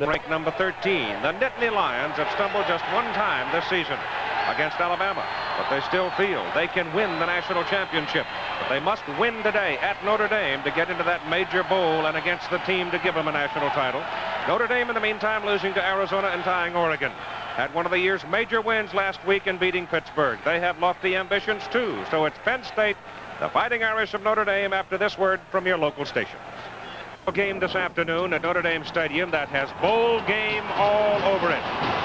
Ranked number 13. The Nittany Lions have stumbled just one time this season against Alabama, but they still feel they can win the national championship. But they must win today at Notre Dame to get into that major bowl and against the team to give them a national title. Notre Dame, in the meantime, losing to Arizona and tying Oregon. Had one of the year's major wins last week in beating Pittsburgh. They have lofty ambitions, too. So it's Penn State, the Fighting Irish of Notre Dame, after this word from your local station. Game this afternoon at Notre Dame Stadium that has bowl game all over it.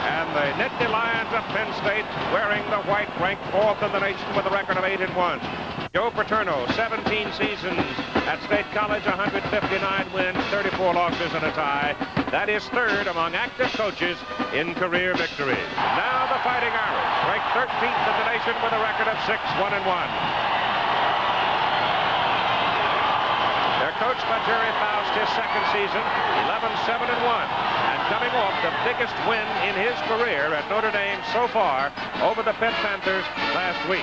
And the Nittany Lions of Penn State wearing the white, ranked fourth in the nation with a record of 8-1. Joe Paterno, 17 seasons at State College, 159 wins, 34 losses and a tie. That is third among active coaches in career victories. Now the Fighting Irish, ranked 13th in the nation with a record of 6-1-1. Coached by Jerry Faust, his second season, 11-7-1, and coming off the biggest win in his career at Notre Dame so far over the Penn Panthers last week.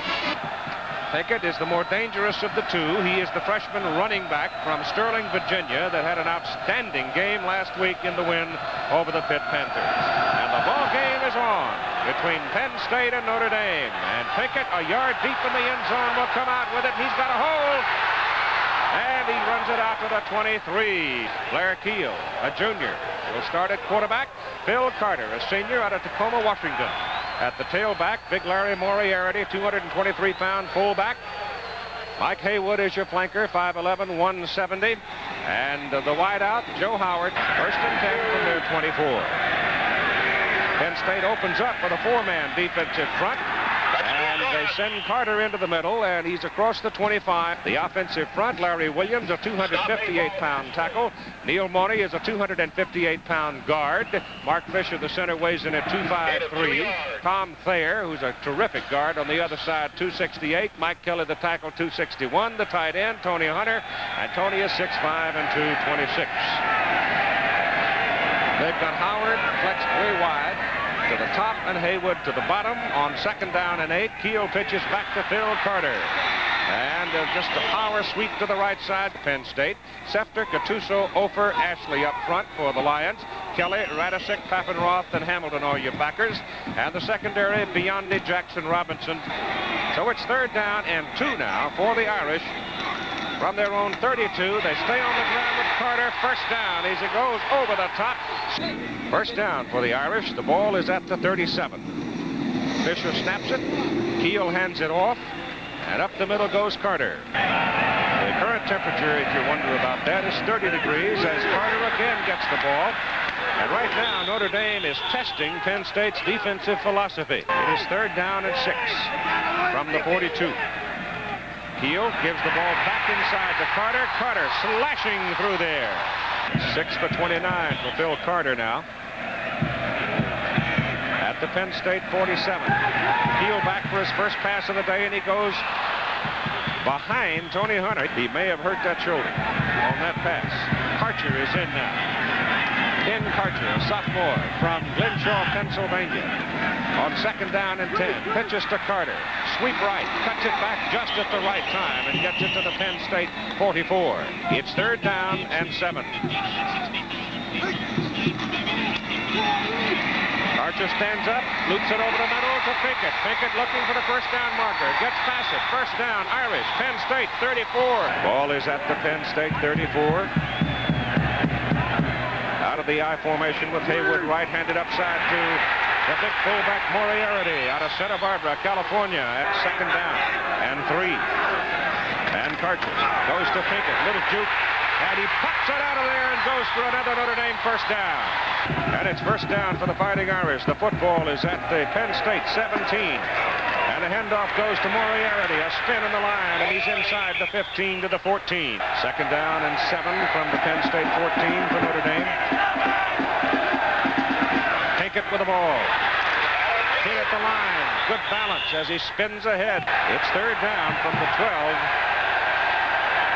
Pickett is the more dangerous of the two. He is the freshman running back from Sterling, Virginia, that had an outstanding game last week in the win over the Pitt Panthers. And the ball game is on between Penn State and Notre Dame. And Pickett, a yard deep in the end zone, will come out with it. He's got a hole. And he runs it out to the 23. Blair Keel, a junior, will start at quarterback. Phil Carter, a senior out of Tacoma, Washington. At the tailback, Big Larry Moriarty, 223-pound fullback. Mike Haywood is your flanker, 5'11", 170. And the wideout, Joe Howard, first and 10 from their 24. Penn State opens up with a four-man defensive front. And they send Carter into the middle, and he's across the 25. The offensive front, Larry Williams, a 258-pound tackle. Neil Money is a 258-pound guard. Mark Fisher, the center, weighs in at 253. Tom Thayer, who's a terrific guard, on the other side, 268. Mike Kelly, the tackle, 261. The tight end, Tony Hunter, and Tony is 6'5" and 226. They've got Howard flexed way wide to the top and Haywood to the bottom. On second down and 8, Keel pitches back to Phil Carter. And just a power sweep to the right side, Penn State. Sefter, Gattuso, Ofer, Ashley up front for the Lions. Kelly, Radisick, Papenroth, and Hamilton are your backers. And the secondary, Biondi, Jackson, Robinson. So it's third down and 2 now for the Irish. From their own 32, they stay on the ground with Carter. First down as he goes over the top. First down for the Irish. The ball is at the 37. Fisher snaps it. Keel hands it off. And up the middle goes Carter. The current temperature, if you wonder about that, is 30 degrees as Carter again gets the ball. And right now, Notre Dame is testing Penn State's defensive philosophy. It is third down and 6 from the 42. Keel gives the ball back inside to Carter. Carter slashing through there. 6 for 29 for Phil Carter now. At the Penn State 47. Keel back for his first pass of the day, and he goes behind Tony Hunter. He may have hurt that shoulder on that pass. Karcher is in now. Ken Karcher, a sophomore from Glenshaw, Pennsylvania. On second down and 10, pitches to Carter. Sweep right, cuts it back just at the right time and gets it to the Penn State 44. It's third down and 7. Archer stands up, loops it over the middle to Pickett. Pickett looking for the first down marker. Gets past it. First down, Irish. Penn State 34. Ball is at the Penn State 34. Out of the I formation with Haywood right-handed upside to the big fullback Moriarty out of Santa Barbara, California at second down and 3. And Karcher goes to Pickett, little juke, and he pops it out of there and goes for another Notre Dame first down. And it's first down for the Fighting Irish. The football is at the Penn State 17. And the handoff goes to Moriarty, a spin in the line, and he's inside the 15 to the 14. Second down and 7 from the Penn State 14 for Notre Dame. Pickett with the ball. Hit at the line. Good balance as he spins ahead. It's third down from the 12.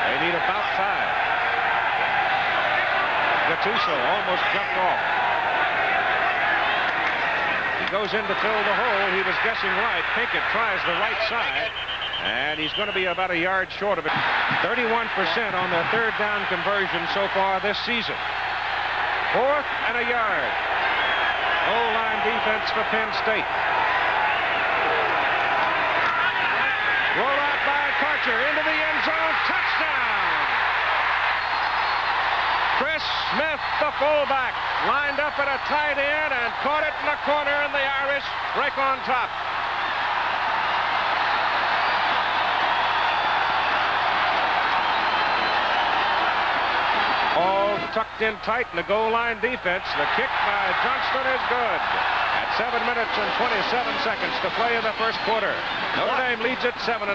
They need about 5. Gattuso almost jumped off. He goes in to fill the hole. He was guessing right. Pickett tries the right side. And he's going to be about a yard short of it. 31% on their third down conversion so far this season. 4th and a yard. Goal line defense for Penn State. Roll out by Karcher into the end zone. Touchdown! Chris Smith, the fullback, lined up at a tight end and caught it in the corner, and the Irish break on top. All tucked in tight in the goal line defense. The kick by Johnston is good. At 7 minutes and 27 seconds to play in the first quarter. Notre Dame leads it 7-0.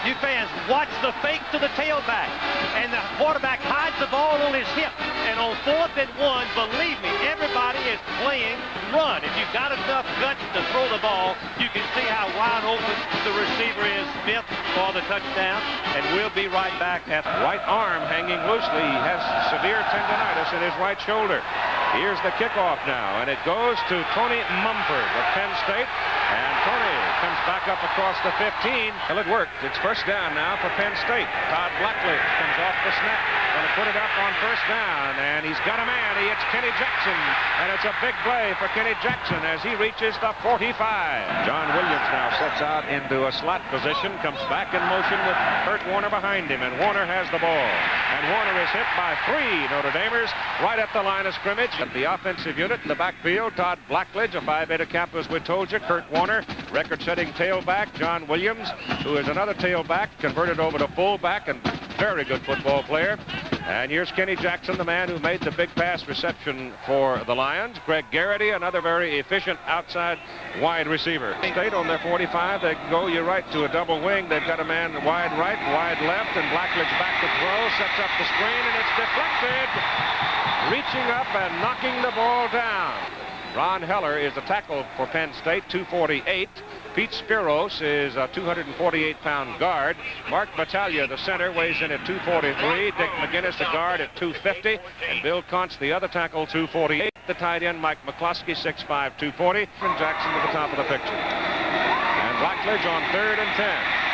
You fans, watch the fake to the tailback. And the quarterback hides the ball on his hip. And on 4th and 1, believe me, everybody is playing run. If you've got enough guts to throw the ball, you can see how wide open the receiver is, Smith, for the touchdown. And we'll be right back at the right arm hanging loosely. He has severe tendonitis in his right shoulder. Here's the kickoff now, and it goes to Tony Mumford of Penn State. And Tony comes back up across the 15. Well, it worked. It's first down now for Penn State. Todd Blackledge comes off the snap. Going to put it up on first down, and he's got a man. He hits Kenny Jackson, and it's a big play for Kenny Jackson as he reaches the 45. John Williams now sets out into a slot position, comes back in motion with Kurt Warner behind him, and Warner has the ball. And Warner is hit by 3 Notre Damers right at the line of scrimmage. At the offensive unit in the backfield, Todd Blackledge, a Phi Beta Kappa, as we told you. Kurt Warner, record-setting tailback. John Williams, who is another tailback, converted over to fullback and very good football player. And here's Kenny Jackson, the man who made the big pass reception for the Lions. Greg Garrity, another very efficient outside wide receiver. State on their 45, they go you right to a double wing. They've got a man wide right, wide left, and Blackledge back to throw, sets up the screen, and it's deflected. Reaching up and knocking the ball down. Ron Heller is the tackle for Penn State, 248. Pete Spiros is a 248-pound guard. Mark Battaglia, the center, weighs in at 243. Dick McGinnis, the guard, at 250. And Bill Kuntz, the other tackle, 248. The tight end, Mike McCloskey, 6'5", 240. And Jackson to the top of the picture. And Blackledge on 3rd and 10.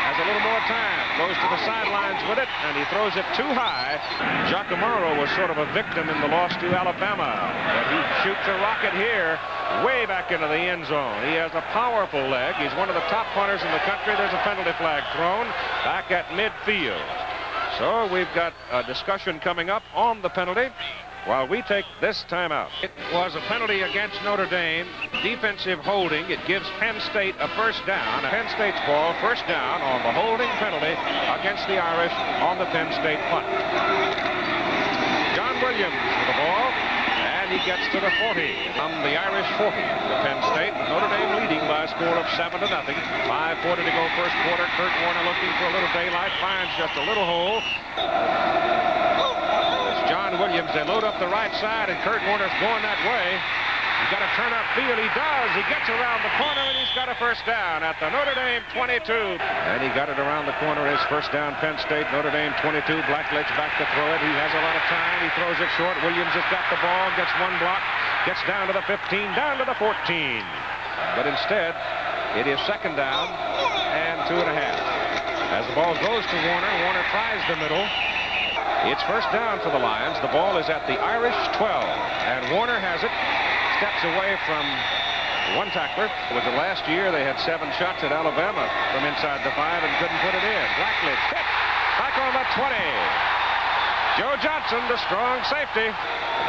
Has a little more time, goes to the sidelines with it, and he throws it too high. Giacomo was sort of a victim in the loss to Alabama, but he shoots a rocket here way back into the end zone. He has a powerful leg. He's one of the top punters in the country. There's a penalty flag thrown back at midfield. So we've got a discussion coming up on the penalty while we take this timeout. It was a penalty against Notre Dame, defensive holding. It gives Penn State a first down. Penn State's ball, first down on the holding penalty against the Irish on the Penn State punt. John Williams with the ball, and he gets to the 40. On the Irish 40 to Penn State. Notre Dame leading by a score of 7-0. 5:40 to go first quarter. Kurt Warner looking for a little daylight, finds just a little hole. John Williams, they load up the right side, and Kurt Warner's going that way. He's got to turn up field. He does. He gets around the corner, and he's got a first down at the Notre Dame 22. And he got it around the corner. His first down, Penn State, Notre Dame 22. Blackledge back to throw it. He has a lot of time. He throws it short. Williams has got the ball, gets one block, gets down to the 15, down to the 14. But instead, it is second down and 2.5. As the ball goes to Warner, Warner tries the middle. It's first down for the Lions. The ball is at the Irish 12, and Warner has it. Steps away from one tackler. It was the last year they had 7 shots at Alabama from inside the 5 and couldn't put it in. Blackledge hit back on the 20. Joe Johnson, the strong safety.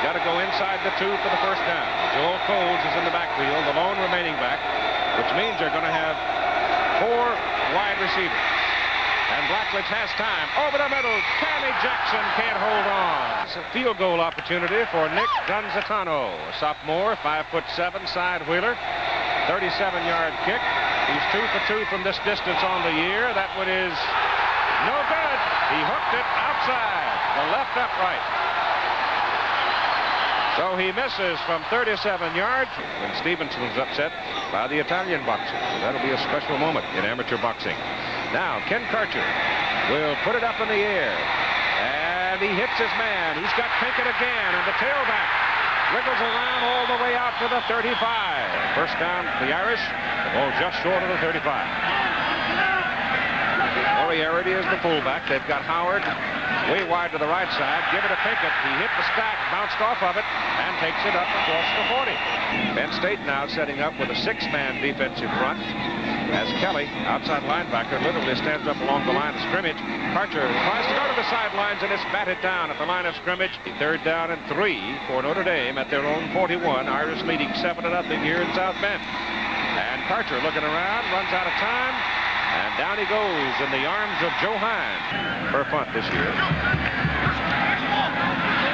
Got to go inside the 2 for the first down. Joel Coles is in the backfield, the lone remaining back, which means they're going to have 4 wide receivers. And Blackledge has time. Over the middle. Kenny Jackson can't hold on. It's a field goal opportunity for Nick Gonzatano, a sophomore, 5'7", side wheeler, 37-yard kick. He's 2 for 2 from this distance on the year. That one is no good. He hooked it outside the left upright. So he misses from 37 yards. And Stevenson was upset by the Italian boxer. So that'll be a special moment in amateur boxing. Now, Ken Karcher will put it up in the air. And he hits his man. He's got Pinkett again. And the tailback wiggles around all the way out to the 35. First down, the Irish. The ball just short of the 35. Moriarty is the fullback. They've got Howard way wide to the right side. Give it to Pinkett. He hit the stack, bounced off of it, and takes it up across the 40. Penn State now setting up with a 6-man defensive front as Kelly, outside linebacker, literally stands up along the line of scrimmage. Karcher tries to go to the sidelines, and it's batted down at the line of scrimmage. 3rd down and 3 for Notre Dame at their own 41. Irish leading 7-0 here in South Bend. And Karcher looking around, runs out of time, and down he goes in the arms of Joe Hine. Her punt this year.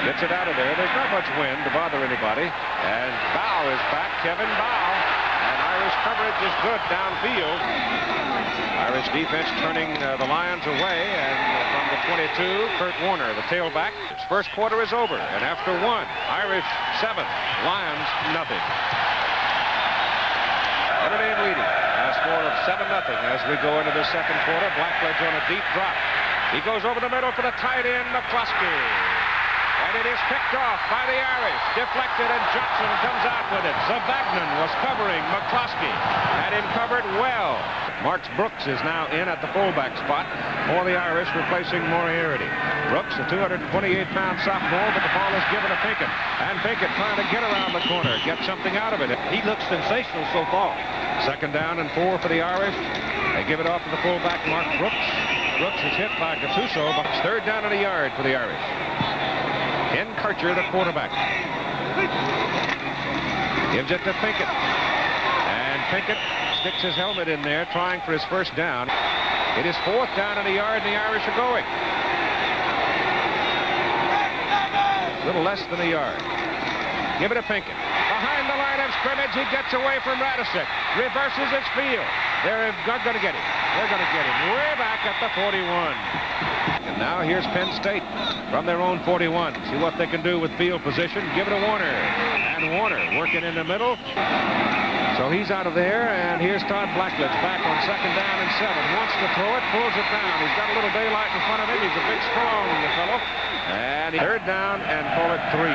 Gets it out of there. There's not much wind to bother anybody. And Bow is back, Kevin Bow. And Irish coverage is good downfield. Irish defense turning the Lions away. And from the 22, Kurt Warner, the tailback. His first quarter is over. And after 1, Irish 7, Lions nothing. Notre Dame leading a score of 7-0 as we go into the second quarter. Blackledge on a deep drop. He goes over the middle for the tight end, McCluskey. And it is picked off by the Irish. Deflected, and Johnson comes out with it. Zavagnin was covering McCluskey. Had him covered well. Marks Brooks is now in at the fullback spot for the Irish, replacing Moriarty. Brooks, a 228-pound sophomore, but the ball is given to Pinkett. And Pinkett trying to get around the corner, get something out of it. He looks sensational so far. 2nd down and 4 for the Irish. They give it off to the fullback, Mark Brooks. Brooks is hit by Gattuso, but it's 3rd down and a yard for the Irish. Ken Karcher, the quarterback. Gives it to Pinkett. And Pinkett sticks his helmet in there, trying for his first down. It is 4th down and a yard, and the Irish are going. A little less than a yard. Give it to Pinkett. Behind the line of scrimmage, he gets away from Radisic. Reverses his field. They're going to get him. They're going to get him way back at the 41. And now here's Penn State from their own 41. See what they can do with field position. Give it to Warner. And Warner working in the middle. So he's out of there, and here's Todd Blackledge back on 2nd down and 7. Wants to throw it, pulls it down. He's got a little daylight in front of him. He's a big, strong fellow. And 3rd down, and call it 3.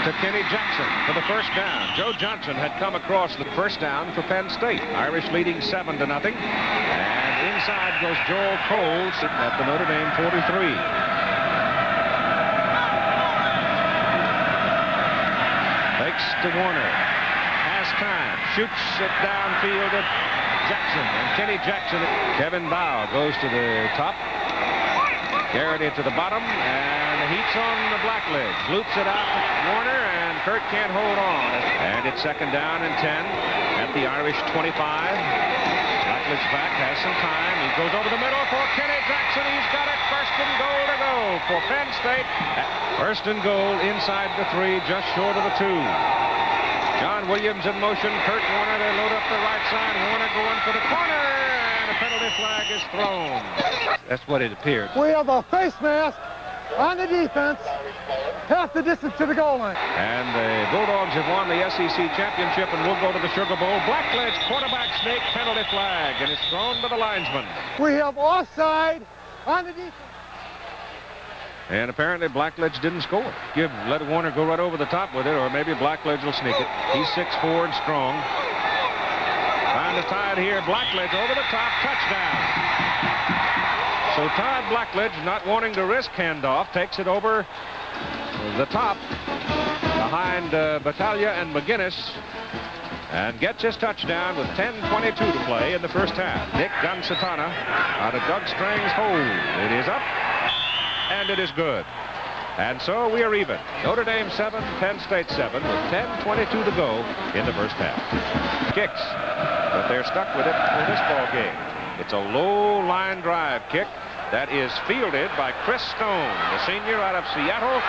To Kenny Jackson for the first down. Joe Johnson had come across the first down for Penn State. Irish leading 7-0. And inside goes Joel Cole sitting at the Notre Dame 43. Fakes to Warner. Has time. Shoots it downfield at Jackson. And Kenny Jackson. Kevin Bow goes to the top. Garrity to the bottom, and heats on the Blackledge. Loops it out to Warner, and Kurt can't hold on. And it's 2nd down and 10 at the Irish 25. Blackledge back, has some time. He goes over the middle for Kenny Jackson. He's got it. 1st and goal to go for Penn State. 1st and goal inside the 3, just short of the 2. John Williams in motion. Kurt Warner, they load up the right side. Warner going for the corner, and a penalty flag is thrown. That's what it appeared. We have a face mask on the defense, half the distance to the goal line. And the Bulldogs have won the SEC championship and will go to the Sugar Bowl. Blackledge, quarterback sneak, penalty flag, and it's thrown by the linesman. We have offside on the defense. And apparently Blackledge didn't score. Let Warner go right over the top with it, or maybe Blackledge will sneak it. He's 6'4" and strong. Trying to tie it here. Blackledge over the top, touchdown. So Todd Blackledge, not wanting to risk handoff, takes it over the top behind Battaglia and McGinnis, and gets his touchdown with 10:22 to play in the first half. Nick Gansatana out of Doug Strang's hold. It is up, and it is good. And so we are even. Notre Dame 7, Penn State 7, with 10:22 to go in the first half. Kicks, but they're stuck with it for this ball game. It's a low line drive kick that is fielded by Chris Stone, the senior out of Seattle,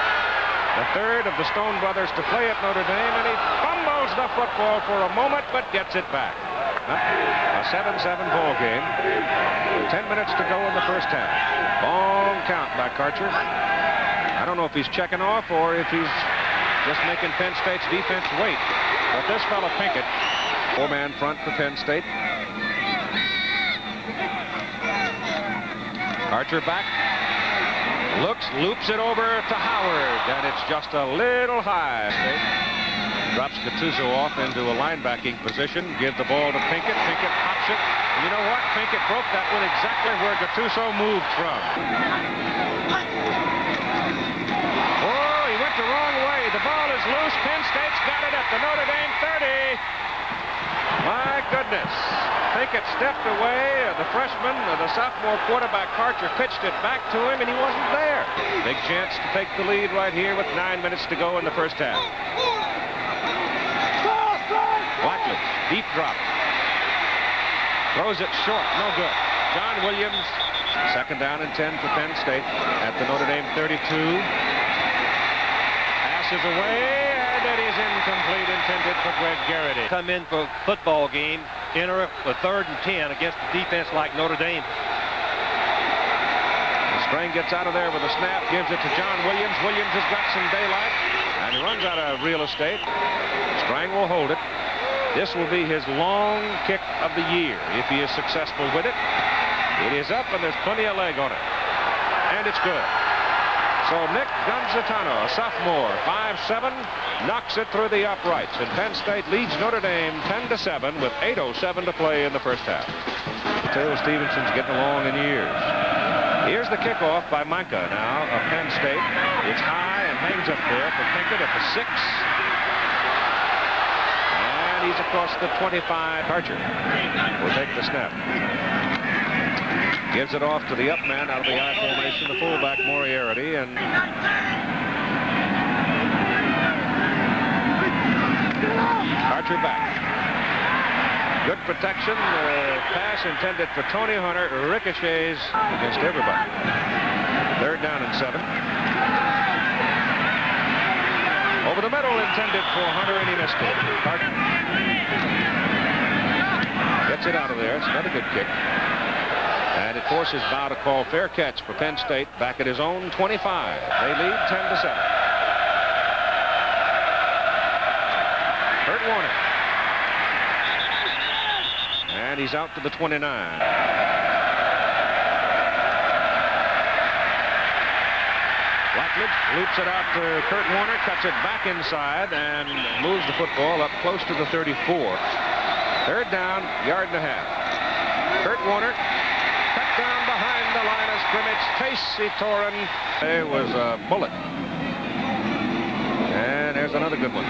the 3rd of the Stone brothers to play at Notre Dame, and he fumbles the football for a moment, but gets it back. A 7-7 ball game. 10 minutes to go in the first half. Long count by Karcher. I don't know if he's checking off or if he's just making Penn State's defense wait. But this fellow Pinkett, 4-man front for Penn State. Archer back, looks, loops it over to Howard, and it's just a little high. Drops Gattuso off into a linebacking position. Give the ball to Pinkett. Pinkett pops it. And you know what? Pinkett broke that one exactly where Gattuso moved from. Oh, he went the wrong way. The ball is loose. Penn State's got it at the Notre Dame 30. My goodness. Pinkett stepped away. The freshman, the sophomore quarterback Karcher pitched it back to him, and he wasn't there. Big chance to take the lead right here with 9 minutes to go in the first half. Blackledge, deep drop. Throws it short, no good. John Williams, second down and 10 for Penn State at the Notre Dame 32. Passes away, and it is incomplete, intended for Greg Garrity. Come in for a football game, enter a 3rd and 10 against a defense like Notre Dame. Strang gets out of there with a snap, gives it to John Williams. Williams has got some daylight, and he runs out of real estate. Strang will hold it. This will be his long kick of the year if he is successful with it. It is up, and there's plenty of leg on it. And it's good. So Nick Gonzitano, a sophomore, 5'7", knocks it through the uprights. And Penn State leads Notre Dame 10-7 with 8:07 to play in the first half. Taylor Stevenson's getting along in years. Here's the kickoff by Micah now of Penn State. It's high and hangs up there for Pinkett at the 6. And he's across the 25. Archer will take the snap. Gives it off to the up man out of the I formation, the fullback Moriarty, and Archer back. Good protection. Pass intended for Tony Hunter ricochets against everybody. 3rd down and 7. Over the middle intended for Hunter, and he missed it. Carter gets it out of there. It's another good kick. And it forces Bow to call fair catch for Penn State back at his own 25. They lead 10-7. Kurt Warner. And he's out to the 29. Blackledge loops it out to Kurt Warner, cuts it back inside, and moves the football up close to the 34. 3rd down, yard and a half. Kurt Warner cut down behind the line of scrimmage. Casey Torin. There was a bullet. And there's another good one.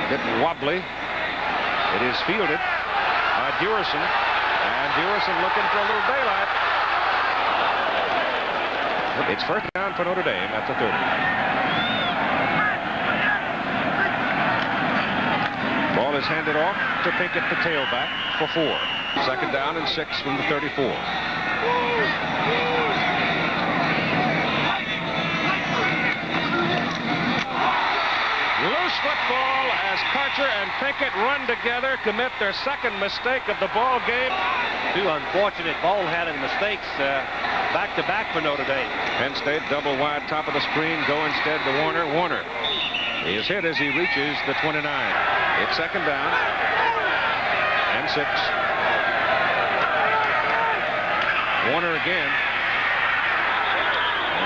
Bit wobbly. It is fielded by Dewerson. And Dewerson looking for a little daylight. It's 1st down for Notre Dame at the 30. Ball is handed off to Pinkett, the tailback, for 4. 2nd down and 6 from the 34. Loose football as Karcher and Pinkett run together, commit their second mistake of the ball game. 2 unfortunate ball handling mistakes back-to-back for Notre Dame. Penn State double wide, top of the screen, go instead to Warner. Warner is hit as he reaches the 29. It's 2nd down and 6. Warner again.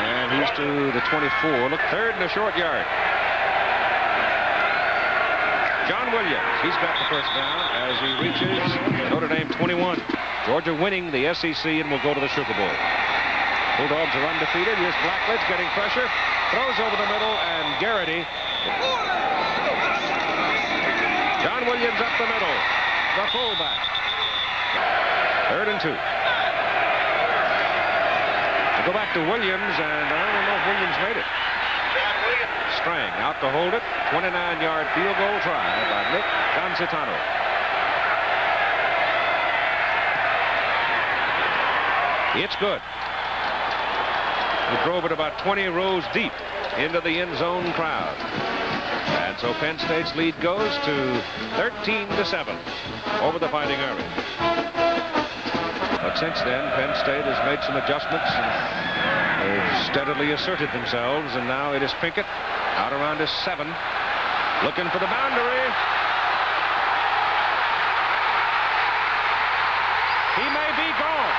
And he's to the 24. Look, 3rd and a short yard. John Williams, he's got the 1st down as he reaches Notre Dame 21. Georgia winning the SEC and will go to the Sugar Bowl. Bulldogs are undefeated. Here's Blackledge getting pressure. Throws over the middle, and Garrity. John Williams up the middle. The fullback. 3rd and 2. We go back to Williams, and I don't know if Williams made it. Strang out to hold it. 29-yard field goal try by Nick Gonzitano. It's good. He drove it about 20 rows deep into the end zone crowd. And so Penn State's lead goes to 13-7 over the Fighting Irish. But since then, Penn State has made some adjustments and they've steadily asserted themselves. And now it is Pinkett out around his 7, looking for the boundary. He may be gone.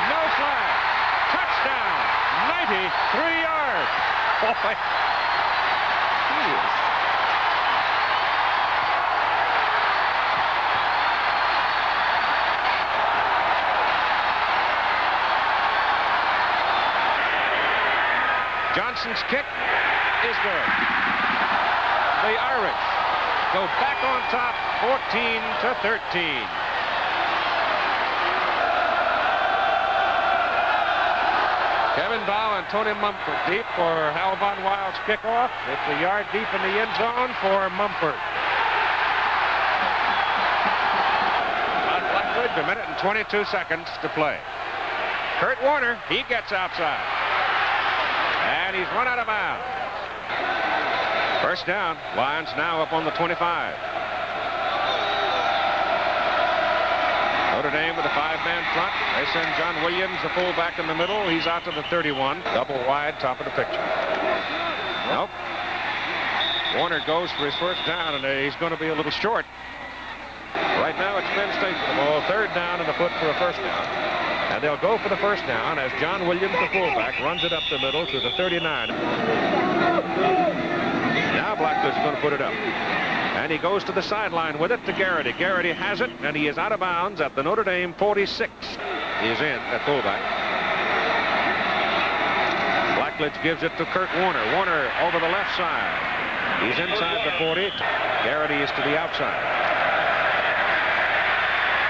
No flag. Touchdown. 93 yards. Boy. dangerous. Johnson's kick is good. The Irish go back on top, 14-13. Kevin Dow and Tony Mumford deep for Hal Von Wild's kickoff. It's a yard deep in the end zone for Mumford. On Blackledge, a minute and 22 seconds to play. Kurt Warner, he gets outside. And he's run out of bounds. First down. Lions now up on the 25. Notre Dame with a 5-man front. They send John Williams, the fullback, in the middle. He's out to the 31. Double wide, top of the picture. Nope. Warner goes for his first down, and he's going to be a little short. Right now it's Penn State with the ball. Third down and a foot for a first down. And they'll go for the first down as John Williams, the fullback, runs it up the middle to the 39. Now Blackledge is going to put it up. And he goes to the sideline with it to Garrity. Garrity has it, and he is out of bounds at the Notre Dame 46. He is in at fullback. Blackledge gives it to Kurt Warner. Warner over the left side. He's inside the 40. Garrity is to the outside.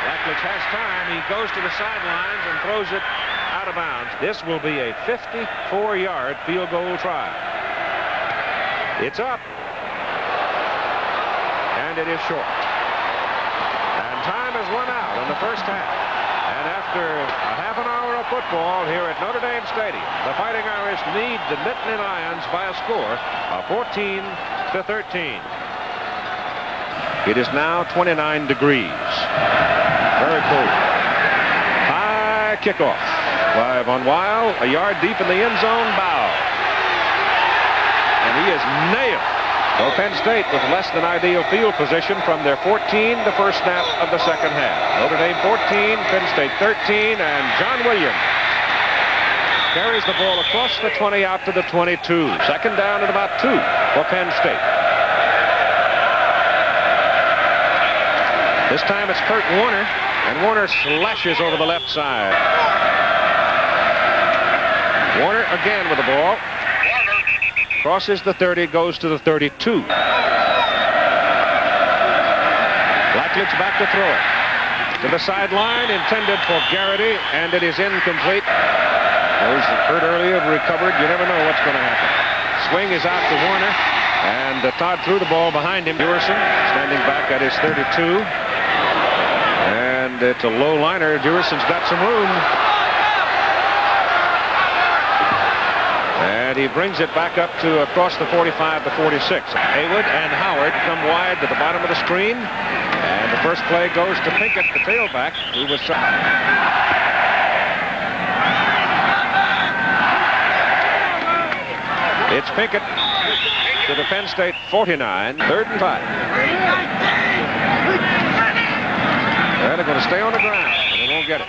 Blackledge has time. He goes to the sidelines and throws it out of bounds. This will be a 54-yard field goal try. It's up. And it is short. And time has run out in the first half. And after a half an hour of football here at Notre Dame Stadium, the Fighting Irish lead the Nittany Lions by a score of 14-13. It is now 29 degrees. Very cold. High kickoff by Von Weil, a yard deep in the end zone. Bow. And he is nailed. So Penn State with less than ideal field position from their 14 to first snap of the second half. Notre Dame 14, Penn State 13, and John Williams carries the ball across the 20 out to the 22. Second down and about 2 for Penn State. This time it's Kurt Warner, and Warner slashes over the left side. Warner again with the ball. Crosses the 30, goes to the 32. Blackledge back to throw it. To the sideline, intended for Garrity, and it is incomplete. Those that heard earlier have recovered. You never know what's going to happen. Swing is out to Warner, and Todd threw the ball behind him. Jurison standing back at his 32. And it's a low liner. Jurison's got some room. And he brings it back up to across the 45 to 46. Haywood and Howard come wide to the bottom of the screen. And the first play goes to Pinkett, the tailback, who was... It's Pinkett to the Penn State 49, 3rd and 5. Well, they're going to stay on the ground, and they won't get it.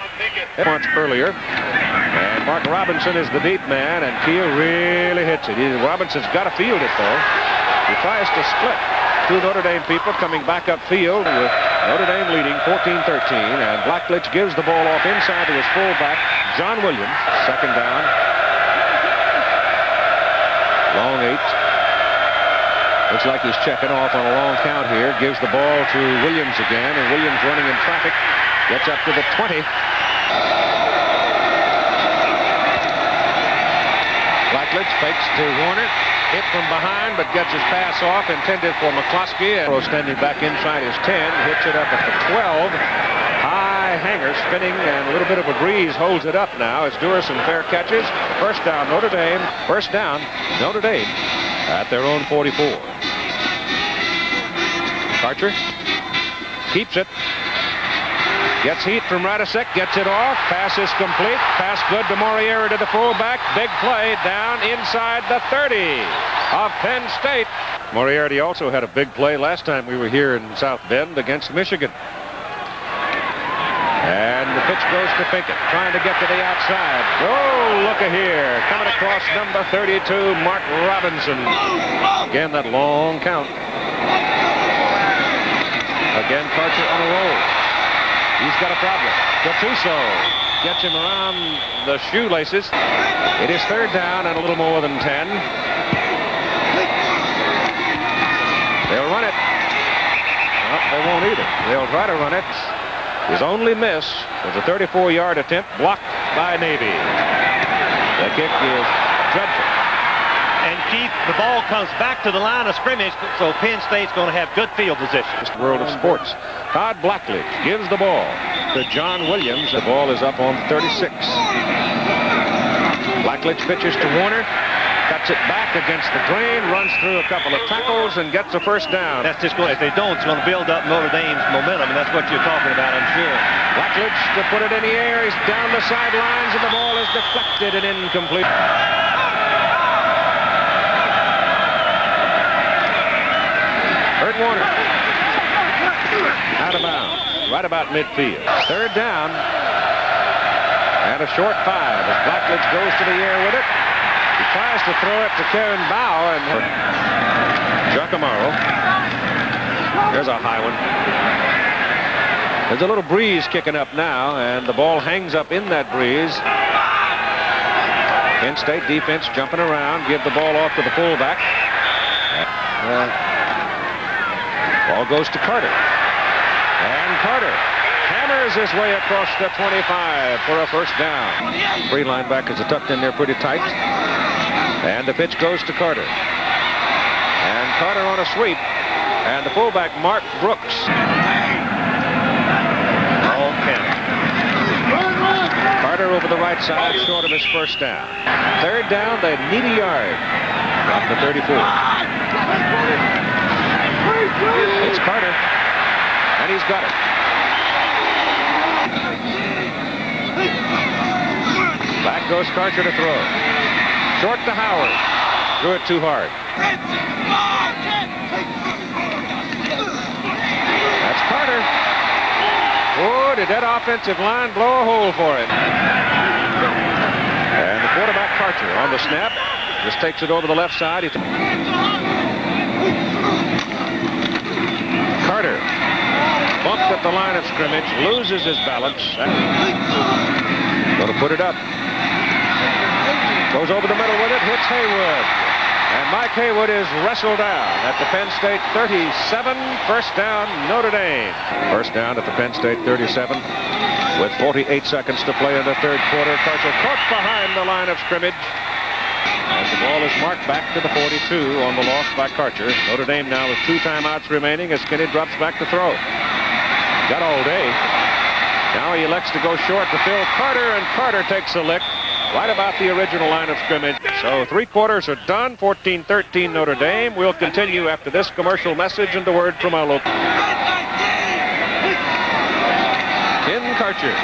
Once earlier. And Mark Robinson is the deep man, and Keel really hits it. Robinson's got to field it, though. He tries to split 2 Notre Dame people coming back upfield with Notre Dame leading 14-13, and Blackledge gives the ball off inside to his fullback, John Williams. Second down. Long 8. Looks like he's checking off on a long count here. Gives the ball to Williams again, and Williams running in traffic. Gets up to the 20. Blackledge fakes to Warner. Hit from behind, but gets his pass off. Intended for McCloskey. And standing back inside his 10. Hits it up at the 12. High hanger spinning, and a little bit of a breeze holds it up now as Jurison fair catches. First down, Notre Dame. First down, Notre Dame at their own 44. Karcher keeps it. Gets heat from Radisek, gets it off. Pass is complete. Pass good to Moriarty to the fullback. Big play down inside the 30 of Penn State. Moriarty also had a big play last time we were here in South Bend against Michigan. And the pitch goes to Pinkett, trying to get to the outside. Oh, look at here. Coming across number 32, Mark Robinson. Again, that long count. Again, Karcher on a roll. He's got a problem. Gattuso gets him around the shoelaces. It is third down and a little more than 10. They'll run it. No, they won't either. They'll try to run it. His only miss was a 34-yard attempt blocked by Navy. The kick is dreadful. And Keith, the ball comes back to the line of scrimmage, so Penn State's going to have good field position. This world of sports. Todd Blackledge gives the ball to John Williams. The ball is up on 36. Blackledge pitches to Warner. Cuts it back against the grain, runs through a couple of tackles, and gets a first down. That's just going, if they don't, it's going to build up Notre Dame's momentum, and that's what you're talking about, I'm sure. Blackledge to put it in the air. He's down the sidelines, and the ball is deflected and incomplete. Bert Warner. Out of bounds. Right about midfield. Third down. And a short 5 as Blackledge goes to the air with it. He tries to throw it to Karen Bow and Giacomo. There's a high one. There's a little breeze kicking up now, and the ball hangs up in that breeze. Penn State defense jumping around, give the ball off to the fullback. Ball goes to Carter. And Carter hammers his way across the 25 for a first down. 3 linebackers are tucked in there pretty tight. And the pitch goes to Carter. And Carter on a sweep. And the fullback, Mark Brooks. All Penn. Carter over the right side, short of his first down. Third down, they need a yard. From the 34. It's Carter. And he's got it. Back goes Karcher to throw. Short to Howard. Threw it too hard. That's Carter. Oh, did that offensive line blow a hole for it. And the quarterback Karcher on the snap. Just takes it over the left side. Carter bumped at the line of scrimmage, loses his balance. Going to put it up. Goes over the middle with it, hits Haywood. And Mike Haywood is wrestled down at the Penn State 37. First down, Notre Dame. First down at the Penn State 37 with 48 seconds to play in the third quarter. Karcher caught behind the line of scrimmage. As the ball is marked back to the 42 on the loss by Karcher. Notre Dame now with 2 timeouts remaining as Kinney drops back to throw. Got all day. Now he elects to go short to Phil Carter, and Carter takes a lick right about the original line of scrimmage. So 3 quarters are done. 14-13 Notre Dame. We'll continue after this commercial message and the word from our local. Ken Karcher.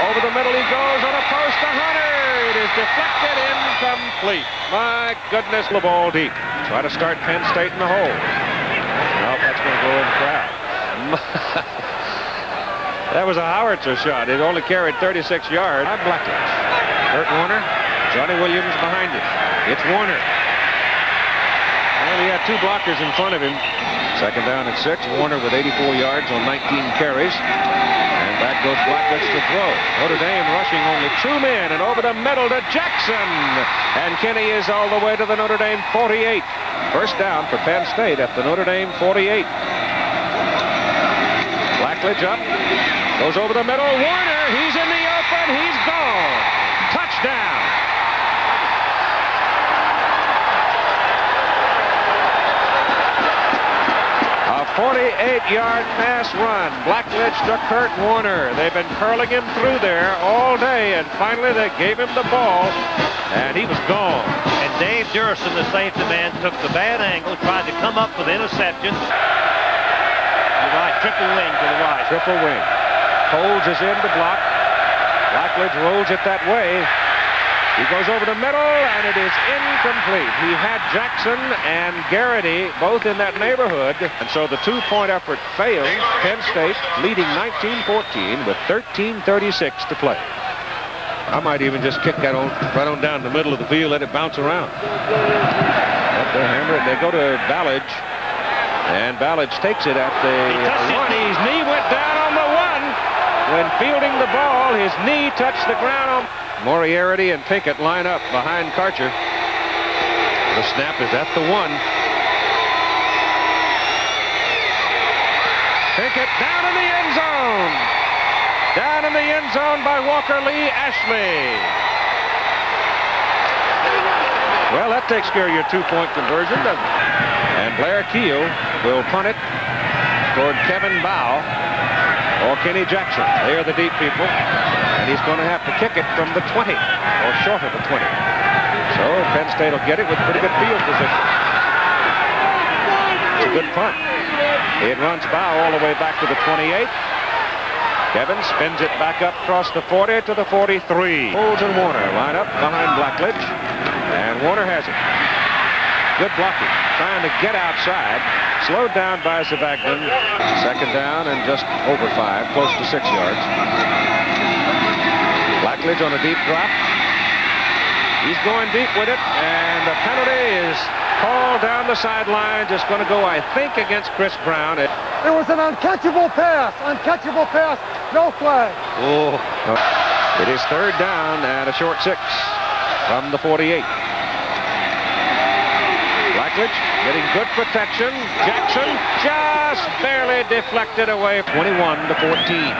Over the middle he goes on a post to Hunter. It is deflected, incomplete. My goodness, the ball deep. Try to start Penn State in the hole. Nope, that's going to go in the crowd. That was a howitzer shot. It only carried 36 yards. Blackledge. Bert Warner. Johnny Williams behind him. It's Warner. Well, he had 2 blockers in front of him. Second down and 6. Warner with 84 yards on 19 carries. And back goes Blackledge to throw. Notre Dame rushing only 2 men, and over the middle to Jackson. And Kinney is all the way to the Notre Dame 48. First down for Penn State at the Notre Dame 48. Blackledge up. Goes over the middle. Warner, he's in the open. He's gone. Touchdown. A 48-yard pass run. Blackledge to Kurt Warner. They've been curling him through there all day, and finally they gave him the ball, and he was gone. And Dave Durson, the safety man, took the bad angle, tried to come up for the interception. Right, triple wing to the right. Triple wing. Holds is in to block. Blackledge rolls it that way. He goes over the middle, and it is incomplete. He had Jackson and Garrity both in that neighborhood, and so the two-point effort failed. Penn State leading 19-14 with 13:36 to play. I might even just kick that right on down the middle of the field, let it bounce around. But they hammer it. They go to Ballage, and Ballage takes it at the one. His knee went down on the one. When fielding the ball, his knee touched the ground on. Moriarty and Pinkett line up behind Karcher. The snap is at the one. Pinkett down in the end zone. Down in the end zone by Walker Lee Ashley. Well, that takes care of your two-point conversion, doesn't it? And Blair Keel will punt it toward Kevin Bow or Kenny Jackson. They are the deep people. And he's going to have to kick it from the 20 or short of the 20. So Penn State will get it with pretty good field position. It's a good punt. It runs Bow all the way back to the 28. Kevin spins it back up across the 40 to the 43. Olds and Warner line up behind Blackledge. And Warner has it. Good blocking. Trying to get outside. Slowed down by Zavagnin. Second down and just over 5. Close to 6 yards. Blackledge on a deep drop. He's going deep with it. And the penalty is called down the sideline. Just going to go, I think, against Chris Brown. It was an uncatchable pass. Uncatchable pass. No flag. Oh. It is third down and a short 6 from the 48. Blackledge getting good protection. Jackson just barely deflected away. 21 to 14.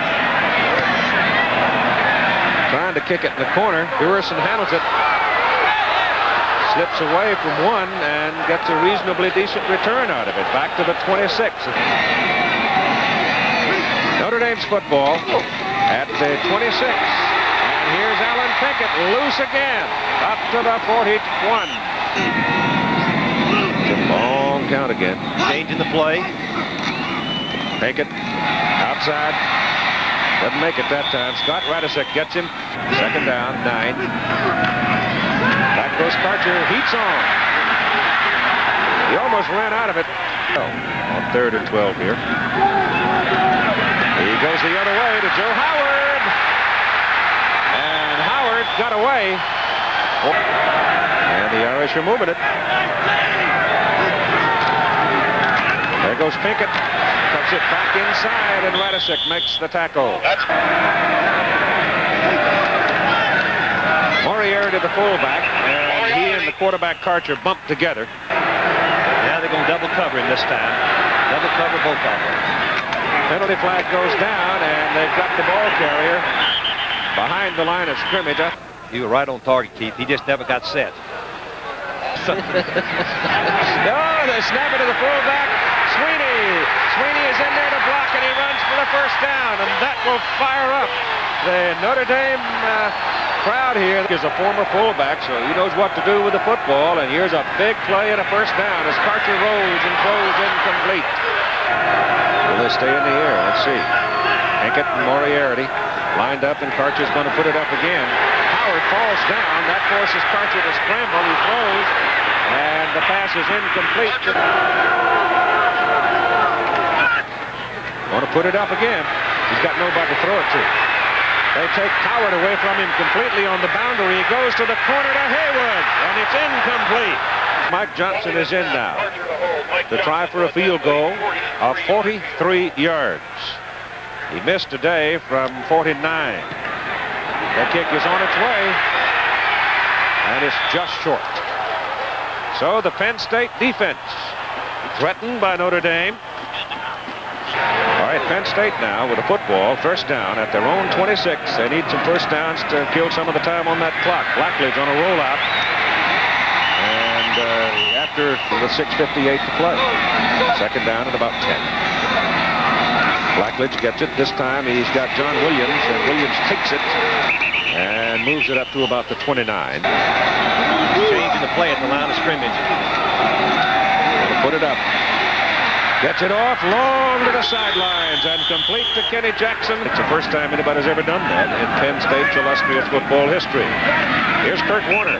Trying to kick it in the corner. Durison handles it. Slips away from one and gets a reasonably decent return out of it. Back to the 26. Notre Dame's football at the 26. And here's Alan Pinkett loose again. Up to the 41. It's a long count again. Changing the play. Pinkett outside. Doesn't make it that time. Scott Radisek gets him. Second down, 9. Back goes Karcher. Heats on. He almost ran out of it. On 3rd and 12 here. He goes the other way to Joe Howard. And Howard got away. And the Irish are moving it. There goes Pinkett. Cuts it back inside, and Radisek makes the tackle. Moriarty, the fullback, and he and the quarterback Karcher bumped together. Now they're going to double cover him this time. Double cover both of them. Penalty flag goes down, and they've got the ball carrier behind the line of scrimmage. You were right on target, Keith. He just never got set. No, they snap it to the fullback. Sweeney is in there to block, and he runs for the first down, and that will fire up the Notre Dame crowd here. He's a former fullback, so he knows what to do with the football, and here's a big play and a first down as Karcher rolls and throws incomplete. Will they stay in the air? Let's see. Pinkett and Moriarty lined up, and Karcher's going to put it up again. Howard falls down. That forces Karcher to scramble. He throws, and the pass is incomplete. Want to put it up again. He's got nobody to throw it to. They take Howard away from him completely on the boundary. He goes to the corner to Haywood, and it's incomplete. Mike Johnson is in now to try for a field goal of 43 yards. He missed today from 49. The kick is on its way, and it's just short. So the Penn State defense threatened by Notre Dame. All right, Penn State now with a football, first down at their own 26. They need some first downs to kill some of the time on that clock. Blackledge on a rollout. And after the 6:58 to play. Second down at about 10. Blackledge gets it. This time he's got John Williams, and Williams takes it and moves it up to about the 29. Changing the play at the line of scrimmage. Put it up. Gets it off long to the sidelines and complete to Kenny Jackson. It's the first time anybody's ever done that in Penn State's illustrious football history. Here's Kurt Warner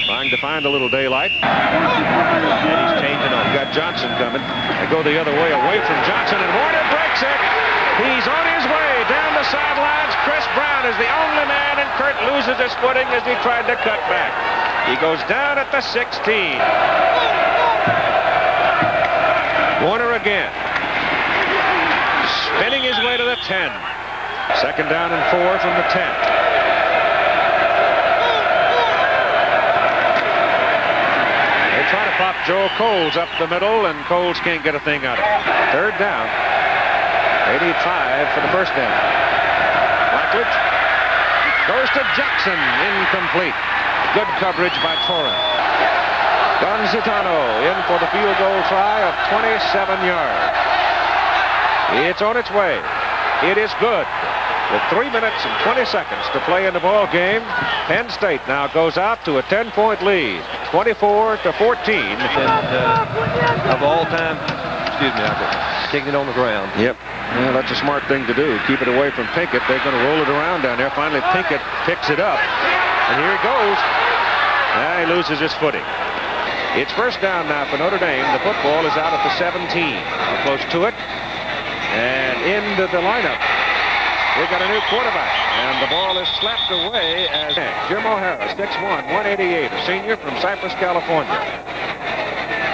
trying to find a little daylight. And he's changing on. Got Johnson coming. They go the other way away from Johnson, and Warner breaks it. He's on his way down the sidelines. Chris Brown is the only man, and Kurt loses his footing as he tried to cut back. He goes down at the 16. Warner again. Spinning his way to the 10. Second down and 4 from the 10. They try to pop Joe Coles up the middle, and Coles can't get a thing out of it. Third down. 85 for the first down. Blackledge goes to Jackson. Incomplete. Good coverage by Torrent. Gonzitano in for the field goal try of 27 yards. It's on its way. It is good. With 3 minutes and 20 seconds to play in the ball game, Penn State now goes out to a 10-point lead, 24-14. Of all time, excuse me, I'm kicking it on the ground. Yep. Well, that's a smart thing to do. Keep it away from Pinkett. They're going to roll it around down there. Finally, Pinkett picks it up. And here he goes. Now he loses his footing. It's first down now for Notre Dame. The football is out at the 17. Close to it. And into the lineup. We've got a new quarterback. And the ball is slapped away as Jim O'Hara, 6'1", 188, a senior from Cypress, California.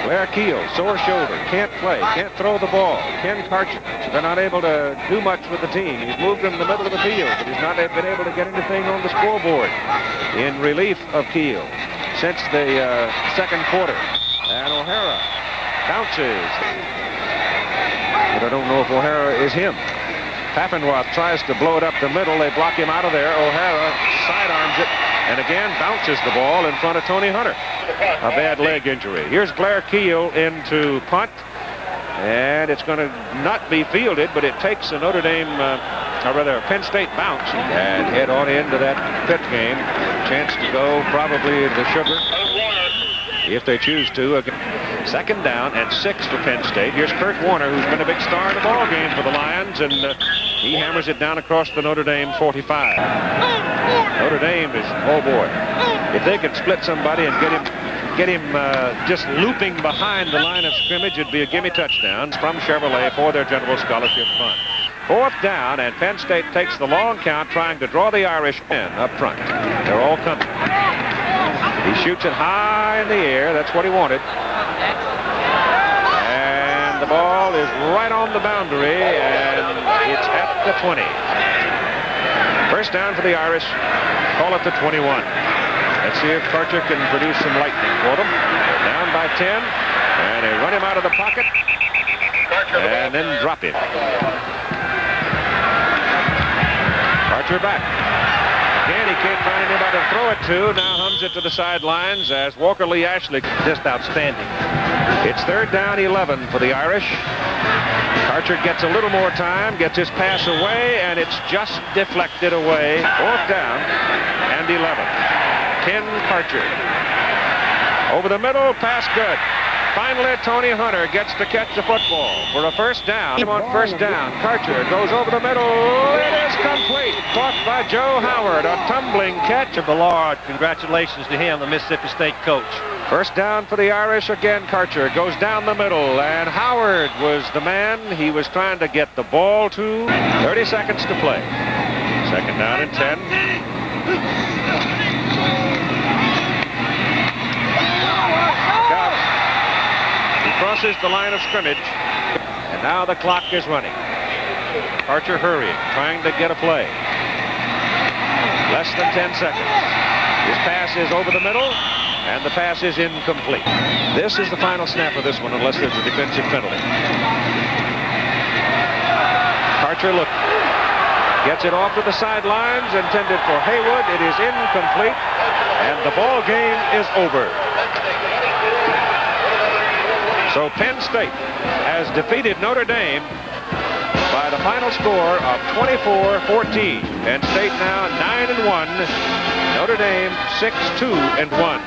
Blair Keel, sore shoulder, can't play, can't throw the ball. Ken Karcher, they're not able to do much with the team. He's moved in the middle of the field, but he's not been able to get anything on the scoreboard in relief of Keel since the second quarter. And O'Hara bounces. But I don't know if O'Hara is him. Paffenroth tries to blow it up the middle. They block him out of there. O'Hara sidearms it and again bounces the ball in front of Tony Hunter. A bad leg injury. Here's Blair Keel into punt. And it's going to not be fielded, but it takes a Notre Dame, or rather a Penn State bounce and head on into that pit game. Chance to go probably to the sugar if they choose to. Second down and 6 for Penn State. Here's Kurt Warner, who's been a big star in the ball game for the Lions, and he hammers it down across the Notre Dame 45. Notre Dame is, oh boy, if they could split somebody and get him just looping behind the line of scrimmage, it'd be a gimme touchdown from Chevrolet for their General Scholarship Fund. Fourth down, and Penn State takes the long count, trying to draw the Irish in up front. They're all coming. He shoots it high in the air. That's what he wanted. And the ball is right on the boundary, and it's at the 20. First down for the Irish. Call it the 21. Let's see if Karcher can produce some lightning for them. They're down by 10, and they run him out of the pocket and then drop him. Karcher back. Again, he can't find anybody to throw it to. Now hums it to the sidelines as Walker Lee Ashley. Just outstanding. It's third down 11 for the Irish. Karcher gets a little more time, gets his pass away, and it's just deflected away. Fourth down and 11. Ken Karcher. Over the middle, pass good. Finally, Tony Hunter gets to catch the football for a first down. On first down, Karcher goes over the middle. It is complete. Caught by Joe Howard. A tumbling catch. Ballard, congratulations to him, the Mississippi State coach. First down for the Irish. Again, Karcher goes down the middle, and Howard was the man he was trying to get the ball to. 30 seconds to play. Second down and 10. Crosses the line of scrimmage, and now the clock is running. Karcher hurrying, trying to get a play. Less than 10 seconds. His pass is over the middle, and the pass is incomplete. This is the final snap of this one, unless there's a defensive penalty. Karcher looking. Gets it off to the sidelines, intended for Haywood. It is incomplete, and the ball game is over. So Penn State has defeated Notre Dame by the final score of 24-14. Penn State now 9-1. Notre Dame 6-2-1.